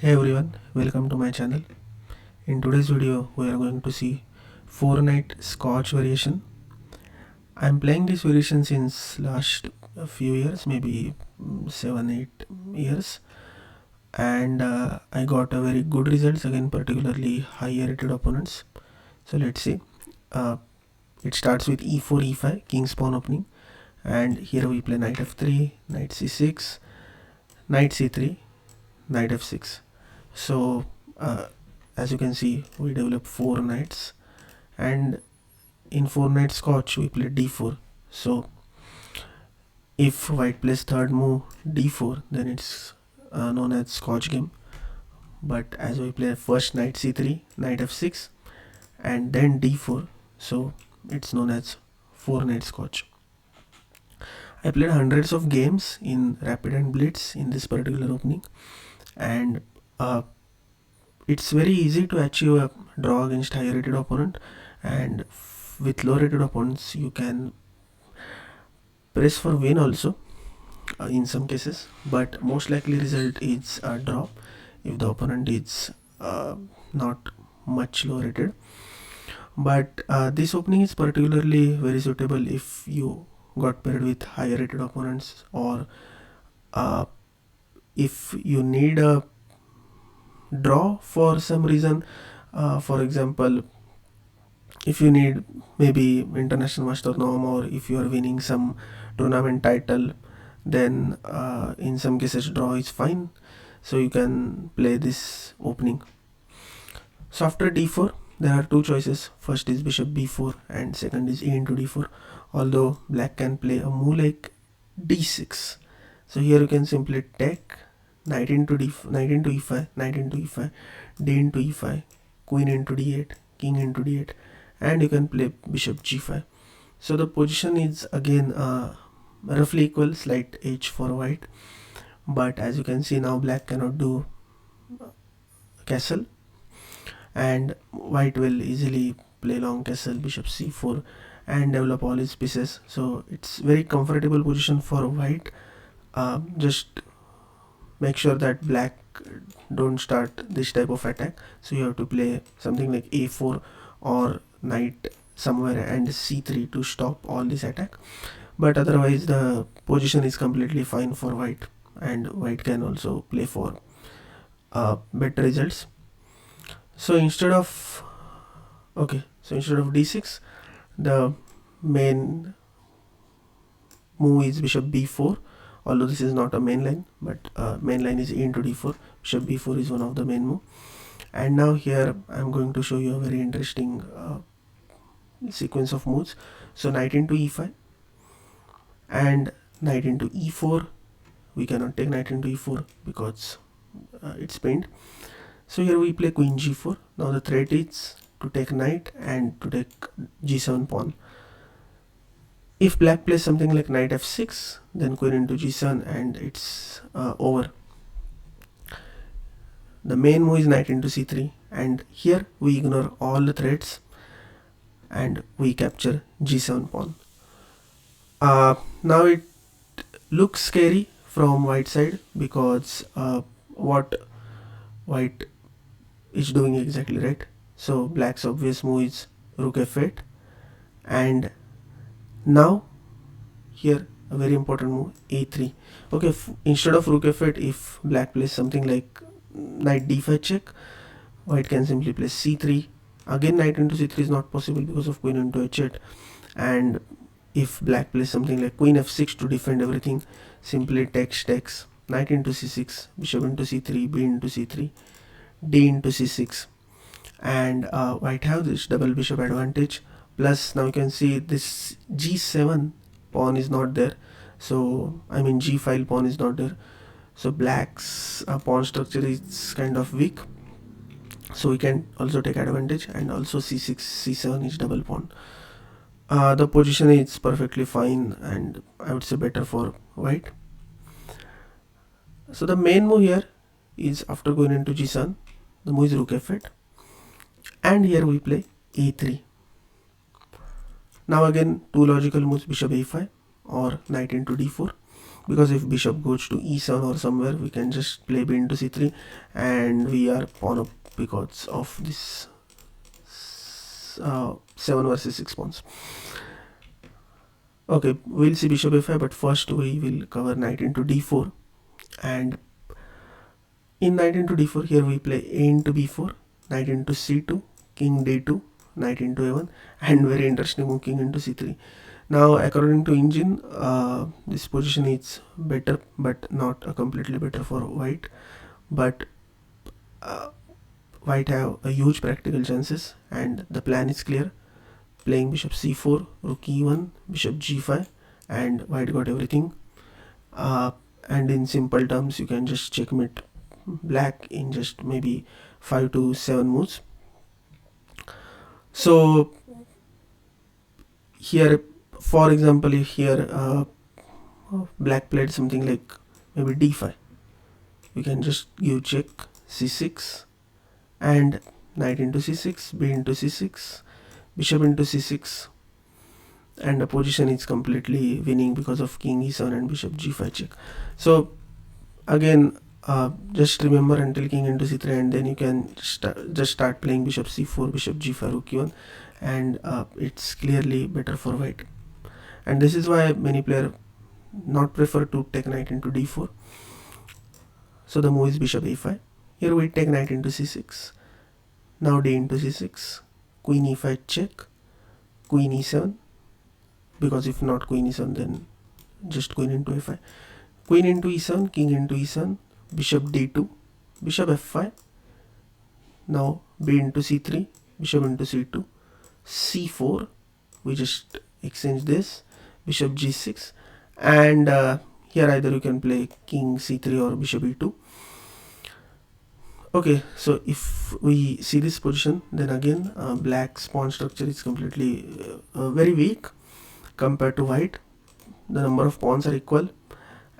Hey everyone, welcome to my channel. In today's video, we are going to see 4-knight Scotch variation. I am playing this variation since last a few years, maybe 7-8 years, and I got a very good results again, particularly higher rated opponents. So let's see. Uh, it starts with e4, e5, king's pawn opening, and here we play knight f3, knight c6, knight c3, knight f6. So as you can see, we develop 4 knights, and in 4-knight Scotch we play d4. So if white plays third move d4, then it's known as Scotch game. But as we play first knight c3, knight f6, and then d4, so it's known as 4-knight Scotch. I played hundreds of games in Rapid and Blitz in this particular opening, and it's very easy to achieve a draw against higher rated opponent, and with low rated opponents you can press for win also in some cases, but most likely result is a draw if the opponent is not much low rated. But this opening is particularly very suitable if you got paired with higher rated opponents, or if you need a draw for some reason. For example, if you need maybe international master norm, or if you are winning some tournament title, then in some cases draw is fine, so you can play this opening. So after d4 there are two choices. First is bishop b4 and second is e into d4, although black can play a move like d6. So here you can simply take knight into e5, knight into e5, d into e5, queen into d8, king into d8, and you can play bishop g5. So the position is again roughly equal, slight edge for white, but as you can see now black cannot do castle, and white will easily play long castle, bishop c4, and develop all his pieces. So it's very comfortable position for white. Just make sure that black don't start this type of attack, so you have to play something like a4 or knight somewhere and c3 to stop all this attack. But otherwise the position is completely fine for white, and white can also play for better results. So instead of d6, the main move is bishop b4, although this is not a main line, but main line is e into d4. Bishop b4 is one of the main move. And now here I'm going to show you a very interesting sequence of moves. So knight into e5 and knight into e4. We cannot take knight into e4 because it's pinned. So here we play queen g4. Now the threat is to take knight and to take g7 pawn. If black plays something like knight f6, then queen into g7 and it's over. The main move is knight into c3, and here we ignore all the threats and we capture g7 pawn. Now it looks scary from white side, because what white is doing exactly, right? So black's obvious move is rook f8, and now here a very important move, a3. Okay, instead of rook f8, if black plays something like knight d5 check, white can simply play c3. Again knight into c3 is not possible because of queen into h8, and if black plays something like queen f6 to defend everything, simply takes knight into c6, bishop into c3, b into c3, d into c6, and white have this double bishop advantage. Plus now you can see this g7 pawn is not there, so I mean g file pawn is not there, so black's pawn structure is kind of weak, so we can also take advantage. And also c6, c7 is double pawn. The position is perfectly fine, and I would say better for white. So the main move here is, after going into g7, the move is rook f8, and here we play a3. Now again two logical moves, bishop a5 or knight into d4. because if bishop goes to e7 or somewhere, we can just play b into c3 and we are pawn up because of this 7 versus 6 pawns. Okay, we'll see bishop a5, but first we will cover knight into d4. And in knight into d4, here we play a into b4, knight into c2, king d2, knight into a1, and very interesting move, king into c3. Now according to engine, this position is better, but not completely better for white, but white have a huge practical chances, and the plan is clear, playing bishop c4, rook e1, bishop g5, and white got everything. And in simple terms, you can just checkmate black in just maybe 5 to 7 moves. So here, for example, if here black played something like maybe d5, we can just give check, c6, and knight into c6, b into c6, bishop into c6, and the position is completely winning because of king e7 and bishop g5 check. So again, just remember until king into c3, and then you can just start playing bishop c4, bishop g5, rook e1, and it's clearly better for white. And this is why many players not prefer to take knight into d4. So the move is bishop a5. Here we take knight into c6. Now d into c6, queen e5 check, queen e7, because if not queen e7, then just queen into a5, queen into e7, king into e7, bishop d2, bishop f5. Now b into c3, bishop into c2, c4, we just exchange this, bishop g6, and here either you can play king c3 or bishop e2. Okay, so if we see this position, then again black's pawn structure is completely very weak compared to white. The number of pawns are equal,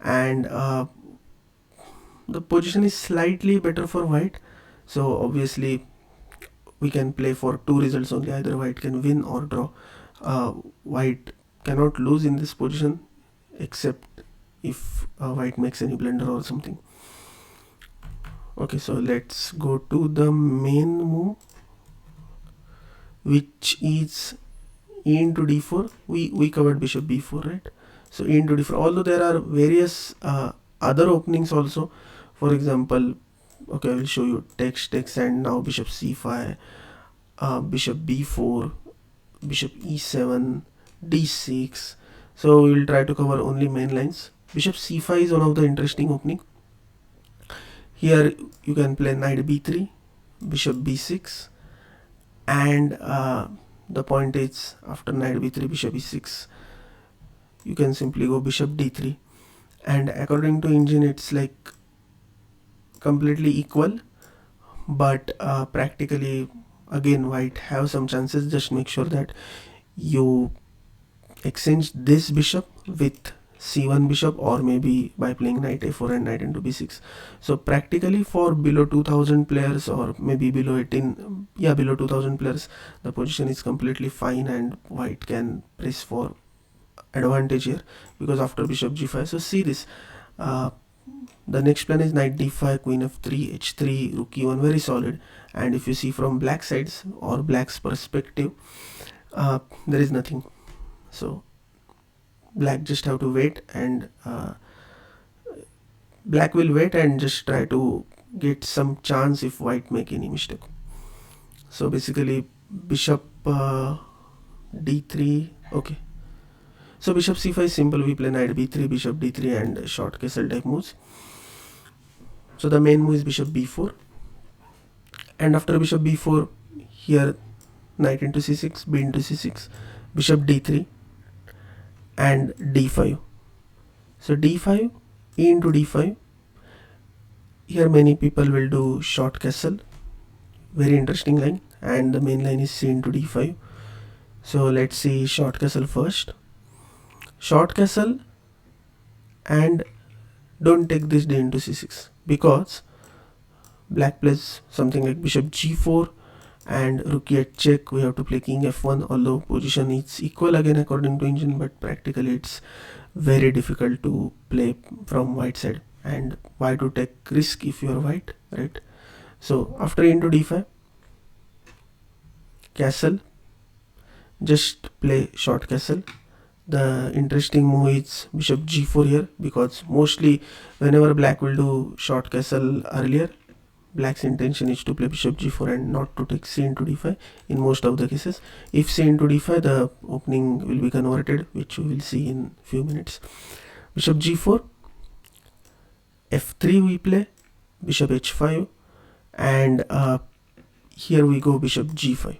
and the position is slightly better for white. So obviously we can play for two results only, either white can win or draw. White cannot lose in this position except if white makes any blunder or something. Okay, so let's go to the main move, which is e into d4. We covered bishop b4, right? So e into d4, although there are various other openings also. For example, okay, I will show you text, and now bishop c5, bishop b4, bishop e7, d6. So we will try to cover only main lines. Bishop c5 is one of the interesting opening. Here you can play knight b3, bishop b6, and the point is after knight b3, bishop e6, you can simply go bishop d3, and according to engine it's like completely equal, but practically again white have some chances. Just make sure that you exchange this bishop with c1 bishop, or maybe by playing knight a4 and knight into b6. So practically for below 2000 players, or maybe below 18, yeah, below 2000 players, the position is completely fine, and white can press for advantage here because after bishop g5. So see this, the next plan is knight d5, queen f3, h3, rook e1, very solid. And if you see from black sides or black's perspective, there is nothing. So black just have to wait, and black will wait and just try to get some chance if white make any mistake. So basically bishop d3, okay. So bishop c5 is simple, we play knight b3, bishop d3, and short castle type moves. So the main move is bishop b4, and after bishop b4, here knight into c6, b into c6, bishop d3, and d5. So d5, e into d5. Here many people will do short castle, very interesting line, and the main line is c into d5. So let's see short castle first. Short castle, and don't take this d into c6 because black plays something like bishop g4 and rook e8 check. We have to play king f1, although position is equal again according to engine, but practically it's very difficult to play from white side, and why to take risk if you are white, right? So after into d5, castle, just play short castle. The interesting move is bishop g4 here, because mostly whenever black will do short castle earlier, black's intention is to play bishop g4 and not to take c into d5 in most of the cases. If c into d5, the opening will be converted, which we will see in few minutes. Bishop g4, f3 we play, bishop h5, and here we go bishop g5.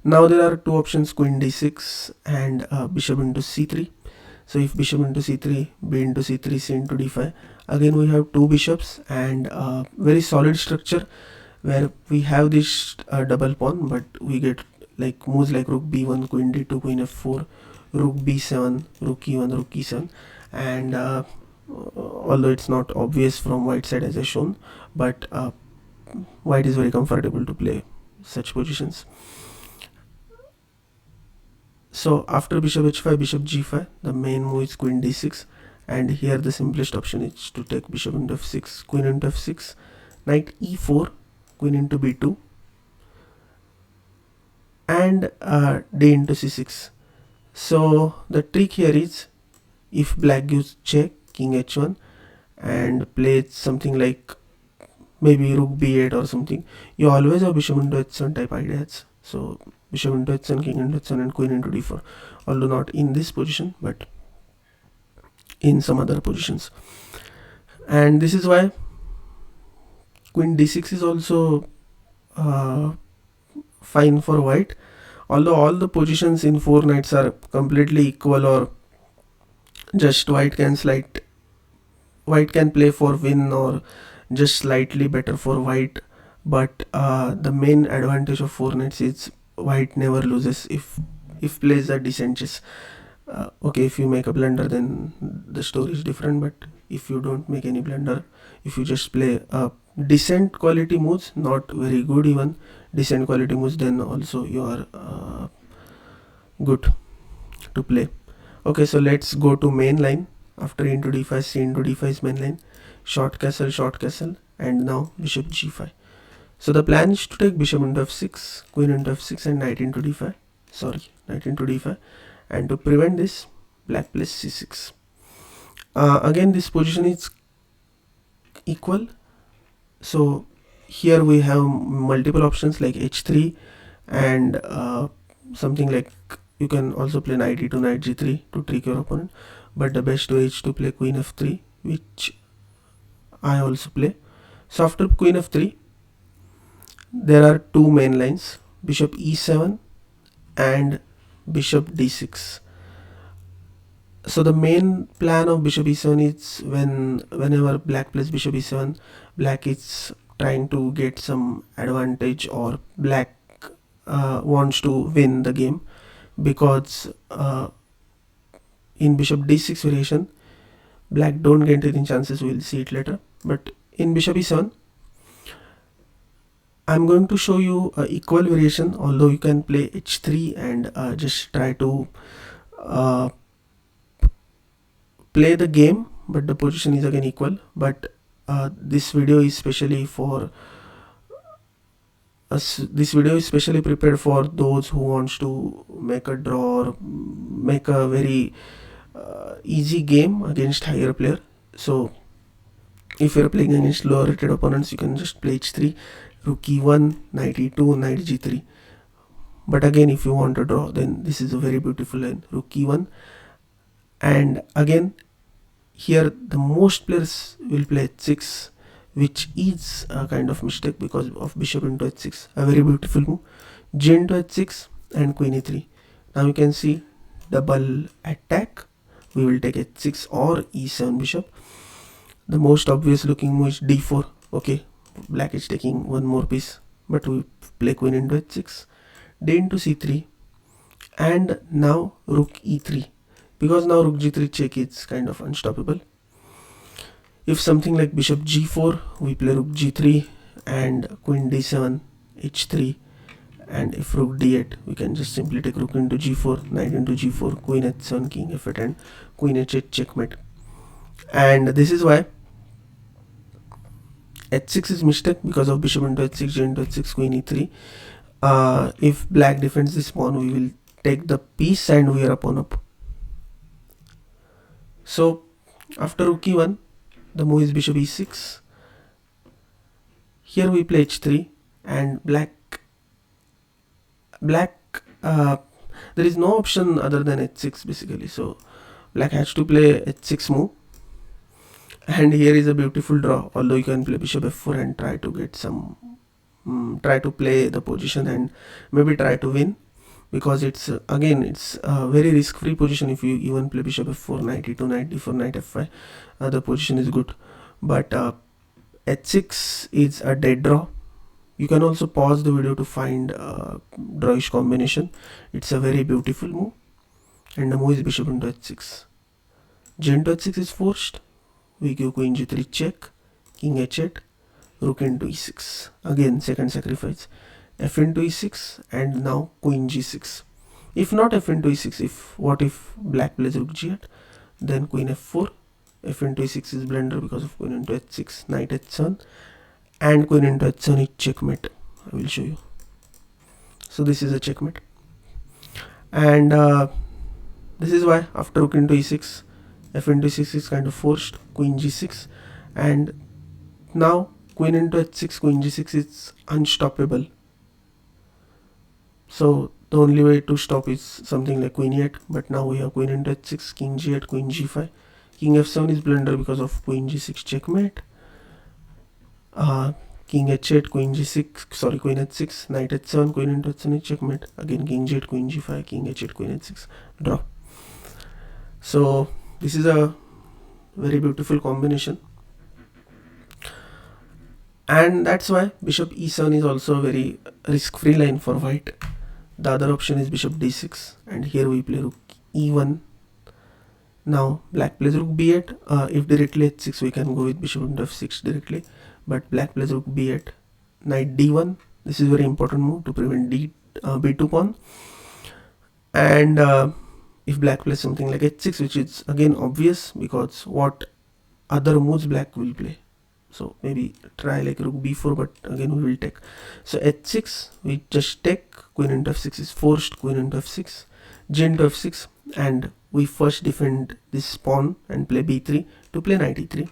Now there are two options, queen d6 and bishop into c3. So if bishop into c3, b into c3, c into d5, again we have two bishops and very solid structure where we have this double pawn, but we get like moves like rook b1, queen d2, queen f4, rook b7, rook e1, rook e7, and although it's not obvious from white side as I shown, but white is very comfortable to play such positions. So after bishop h5, bishop g5, the main move is queen d6, and here the simplest option is to take bishop into f6, queen into f6, knight e4, queen into b2, and d into c6. So the trick here is, if black gives check, king h1, and plays something like maybe rook b8 or something, you always have bishop into h1 type ideas. So bishop into h1, king into h1, and queen into d4, although not in this position but in some other positions. And this is why queen d6 is also fine for white, although all the positions in 4 knights are completely equal, or just white can play for win or just slightly better for white. But the main advantage of 4 knights is white never loses if plays a decent chess. Okay, if you make a blunder, then the story is different, but if you don't make any blunder, if you just play decent quality moves, not very good even, decent quality moves, then also you are good to play. Okay, so let's go to main line. After into d5, c into d5 is main line, short castle, and now bishop g5. So the plan is to take bishop into f6, queen into f6, and knight into d5, and to prevent this, black plays c6. Again, this position is equal, so here we have multiple options like h3 and something like, you can also play knight e2, knight g3 to trick your opponent, but the best way is to play queen f3, which I also play. So after queen f3, there are two main lines, bishop e7 and bishop d6. So the main plan of bishop e7 is, whenever black plays bishop e7, black is trying to get some advantage, or black wants to win the game, because in bishop d6 variation, black don't get any chances, we'll see it later. But in bishop e7, I'm going to show you a equal variation, although you can play h3 and just try to play the game, but the position is again equal. But this video is specially for this video is specially prepared for those who wants to make a draw or make a very easy game against higher player. So if you're playing against lower rated opponents, you can just play h3, rook e1, knight e2, knight g3. But again, if you want to draw, then this is a very beautiful line, rook e1. And again, here the most players will play h6, which is a kind of mistake because of bishop into h6, a very beautiful move, g into h6 and queen e3. Now you can see double attack. We will take h6 or e7 bishop. The most obvious looking move is d4. Okay, black is taking one more piece, but we play queen into h6, d into c3, and now rook e3, because now rook g3 check is kind of unstoppable. If something like bishop g4, we play rook g3 and queen d7, h3, and if rook d8, we can just simply take rook into g4, knight into g4, queen h7, king f8, and queen h8 checkmate. And this is why h6 is mistake, because of bishop into h6, g into h6, queen e3. If black defends this pawn, we will take the piece and we are pawn up. So after rook e1, the move is bishop e6. Here we play h3, and black there is no option other than h6 basically, so black has to play h6 move. And here is a beautiful draw, although you can play bishop f4 and try to get some try to play the position and maybe try to win, because it's again it's a very risk-free position. If you even play bishop f4, knight e2, knight d4, knight f5, the position is good. But h6 is a dead draw. You can also pause the video to find drawish combination. It's a very beautiful move, and the move is bishop into h6. G into h6 is forced. We give queen g3 check, king h8, rook into e6. Again second sacrifice. F into e6, and now queen g6. If not f into e6, what if black plays rook g8, then queen f4. F into e6 is blunder because of queen into h6, knight h7, and queen into h7 is checkmate. I will show you. So this is a checkmate, and this is why after rook into e6, f into e6 is kind of forced, queen g6, and now queen into h6, queen g6 is unstoppable. So the only way to stop is something like queen e8, but now we have queen into h6, king g8, queen g5, king f7 is blunder because of queen g6 checkmate, king h8, queen g6, sorry, queen h6, knight h7, queen into h7 is checkmate, again king g8, queen g5, king h8, queen h6, draw. So this is a very beautiful combination, and that's why bishop e7 is also a very risk-free line for white. The other option is bishop d6, and here we play rook e1. Now black plays rook b8. If directly h6, we can go with bishop into f6 directly, but black plays rook b8, knight d1. This is very important move to prevent b2 pawn. And if black plays something like h6, which is again obvious, because what other moves black will play? So maybe try like rook b4, but again we will take. So h6, we just take, queen into f6 is forced, queen into f6, g into f6, and we first defend this pawn and play b3 to play knight e3.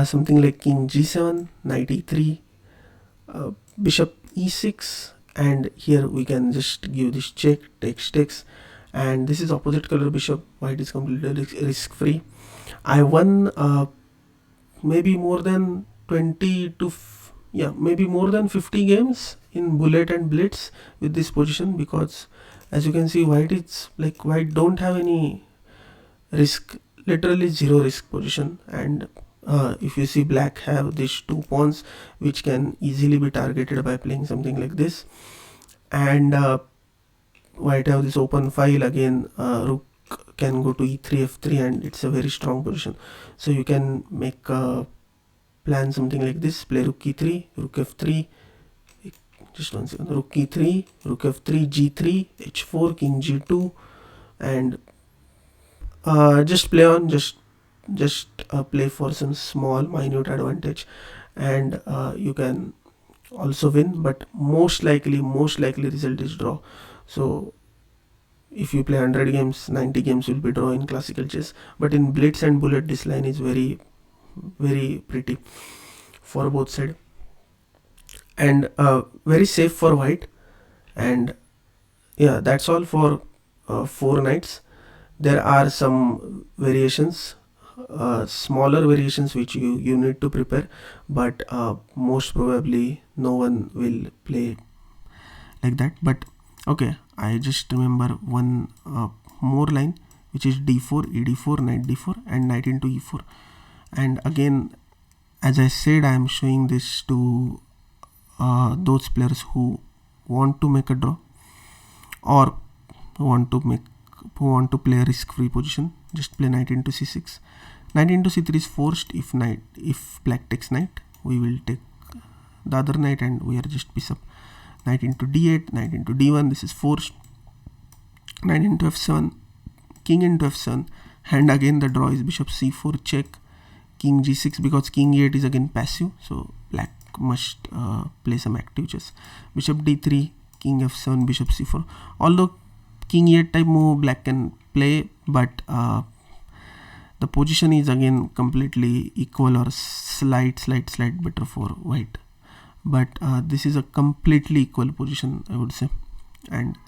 Something like king g7, knight e3, bishop e6, and here we can just give this check, takes, and this is opposite color bishop. White is completely risk-free. I won maybe more than 20 to maybe more than 50 games in bullet and blitz with this position, because as you can see, white don't have any risk, literally zero risk position. And if you see, black have these two pawns which can easily be targeted by playing something like this, and white have this open file. Again rook can go to e3, f3, and it's a very strong position. So you can make plan something like this: play rook e3, rook f3, just one second, rook e3, rook f3, g3, h4, king g2, and just play on, just play for some small minute advantage, and you can also win, but most likely result is draw. So if you play 100 games, 90 games will be draw in classical chess, but in blitz and bullet this line is very pretty for both sides, and very safe for white. And yeah, that's all for 4 knights. There are some variations, smaller variations which you need to prepare, but most probably no one will play like that. But okay, I just remember one more line, which is d4, ed4, knight d4, and knight into e4. And again, as I said, I am showing this to those players who want to make a draw, or who want to play a risk-free position. Just play knight into c6. Knight into c3 is forced. If black takes knight, we will take the other knight, and we are just piece up. knight into d8, knight into d1, this is forced, knight into f7, king into f7, and again the draw is bishop c4 check, king g6, because king e8 is again passive, so black must play some active chess. Bishop d3, king f7, bishop c4. Although king e8 type move black can play, but the position is again completely equal or slight better for white. But this is a completely equal position, I would say, and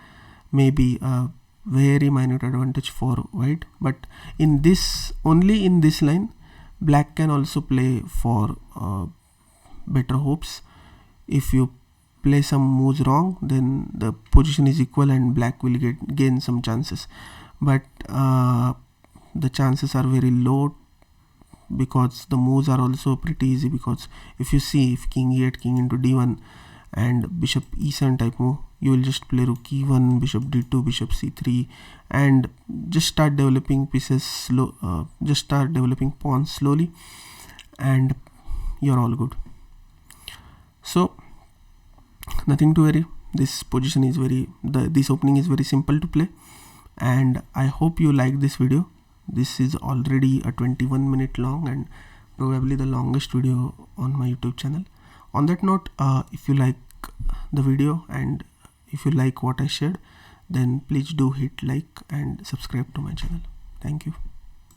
maybe a very minute advantage for white. But in this, only in this line, black can also play for better hopes. If you play some moves wrong, then the position is equal and black will gain some chances, but the chances are very low, because the moves are also pretty easy. Because if you see, if king e8, king into d1 and bishop e7 type move, you will just play rook e1, bishop d2, bishop c3, and just start developing pieces slow, just start developing pawns slowly, and you're all good. So nothing to worry. This position is this opening is very simple to play, and I hope you like this video. This is already a 21-minute long and probably the longest video on my YouTube channel. On that note, if you like the video and if you like what I shared, then please do hit like and subscribe to my channel. Thank you.